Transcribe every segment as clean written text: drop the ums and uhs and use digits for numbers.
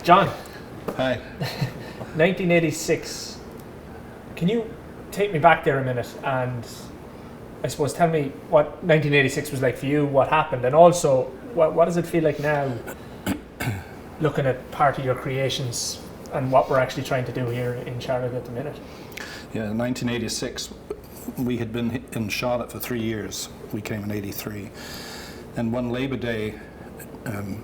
John, Hi. 1986. Can you take me back there a minute and I suppose tell me what 1986 was like for you, what happened, and also what does it feel like now looking at part of your creations and what we're actually trying to do here in Charlotte at the minute? Yeah, in 1986, we had been in Charlotte for 3 years. We came in 83. And one Labor Day,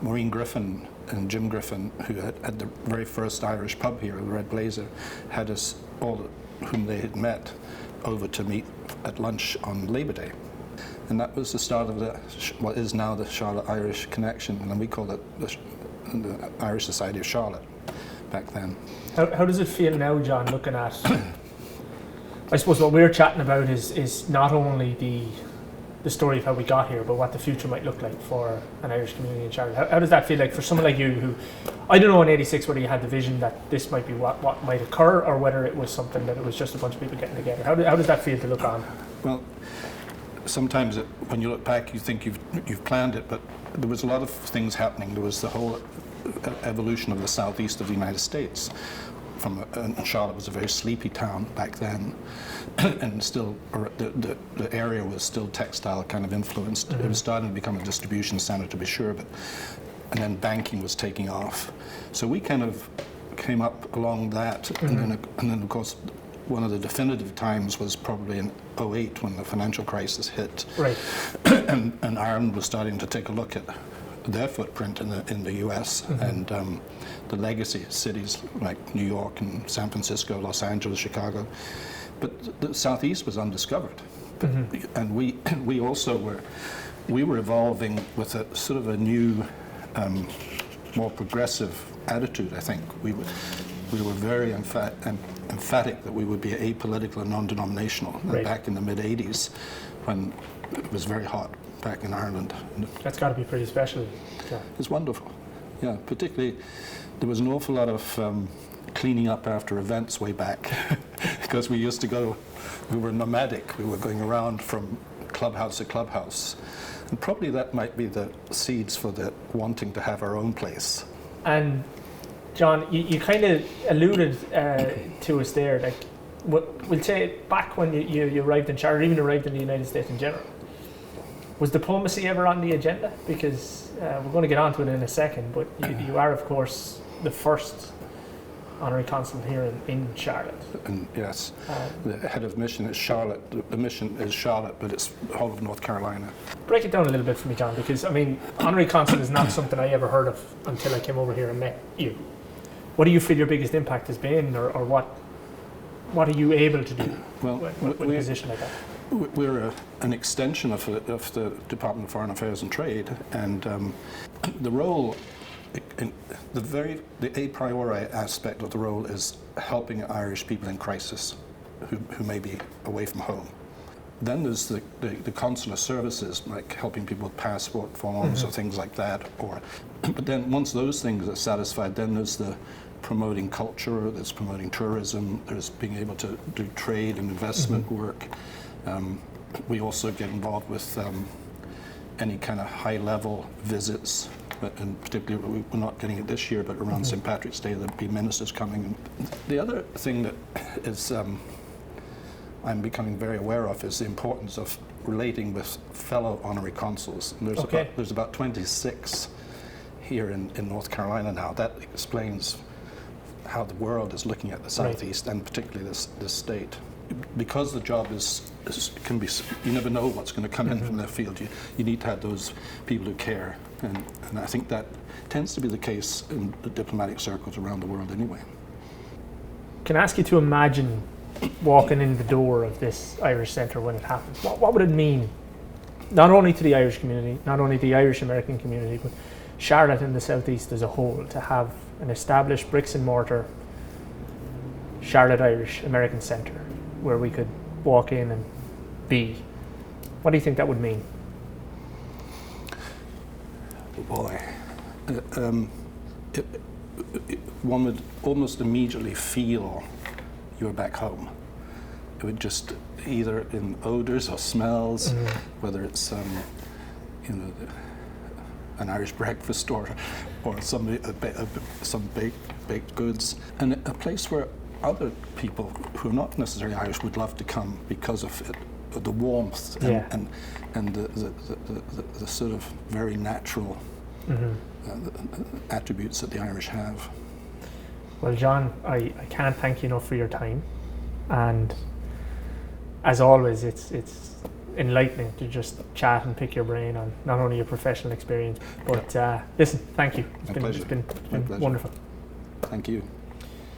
Maureen Griffin and Jim Griffin, who had the very first Irish pub here, the Red Blazer, had us all, whom they had met, over to meet at lunch on Labor Day. And that was the start of what is now the Charlotte Irish Connection, and we called it the Irish Society of Charlotte back then. How does it feel now, John, looking at, I suppose what we're chatting about is not only the story of how we got here, but what the future might look like for an Irish community in Charlotte. How does that feel like for someone like you who, I don't know in 86 whether you had the vision that this might be what might occur, or whether it was something that it was just a bunch of people getting together. How does that feel to look on? Well, sometimes when you look back you think you've planned it, but there was a lot of things happening. There was the whole evolution of the southeast of the United States. And Charlotte was a very sleepy town back then, and still the area was still textile kind of influenced. Mm-hmm. It was starting to become a distribution center, to be sure, and then banking was taking off. So we kind of came up along that, mm-hmm. and then of course one of the definitive times was probably in 2008 when the financial crisis hit, right. and Ireland was starting to take a look at their footprint in the U.S. Mm-hmm. and the legacy cities like New York and San Francisco, Los Angeles, Chicago, but the Southeast was undiscovered, mm-hmm. and we also were evolving with a sort of a new, more progressive attitude. I think we were very emphatic that we would be apolitical and non-denominational. Right. Back in the mid '80s, when it was very hot back in Ireland. That's got to be pretty special. Yeah. It's wonderful. Yeah, particularly there was an awful lot of cleaning up after events way back because we used to go, we were nomadic, we were going around from clubhouse to clubhouse, and probably that might be the seeds for the wanting to have our own place. And John, you kind of alluded to us there, like we'll say back when you arrived in Charlotte, or even arrived in the United States in general. Was diplomacy ever on the agenda? Because we're going to get onto it in a second, but you are, of course, the first Honorary Consul here in Charlotte. And yes, the head of mission is Charlotte. The mission is Charlotte, but it's the whole of North Carolina. Break it down a little bit for me, John, because, I mean, Honorary Consul is not something I ever heard of until I came over here and met you. What do you feel your biggest impact has been, or what are you able to do with a position like that? We're an extension of the Department of Foreign Affairs and Trade, and the role, the a priori aspect of the role is helping Irish people in crisis who may be away from home. Then there's the consular services, like helping people with passport forms, mm-hmm. or things like that. But then once those things are satisfied, then there's the promoting culture, there's promoting tourism, there's being able to do trade and investment mm-hmm. work. We also get involved with any kind of high-level visits, and particularly we're not getting it this year, but around mm-hmm. St. Patrick's Day there'll be ministers coming. The other thing that is I'm becoming very aware of is the importance of relating with fellow honorary consuls. And there's about 26 here in North Carolina now. That explains how the world is looking at the Southeast, right. and particularly this state. Because the job can be, you never know what's going to come mm-hmm. in from their field. You need to have those people who care, and I think that tends to be the case in the diplomatic circles around the world anyway. Can I ask you to imagine walking in the door of this Irish Centre when it happens? What would it mean, not only to the Irish community, not only the Irish American community, but Charlotte and the Southeast as a whole, to have an established bricks and mortar Charlotte Irish American Centre where we could walk in and be? What do you think that would mean? Boy, one would almost immediately feel you're back home. It would just, either in odors or smells, mm-hmm. whether it's an Irish breakfast or some baked goods, and a place where other people who are not necessarily Irish would love to come because of it, the warmth and the sort of very natural attributes that the Irish have. Well, John, I can't thank you enough for your time, and as always, it's enlightening to just chat and pick your brain on not only your professional experience, but listen, thank you. It's been pleasure. wonderful. Thank you.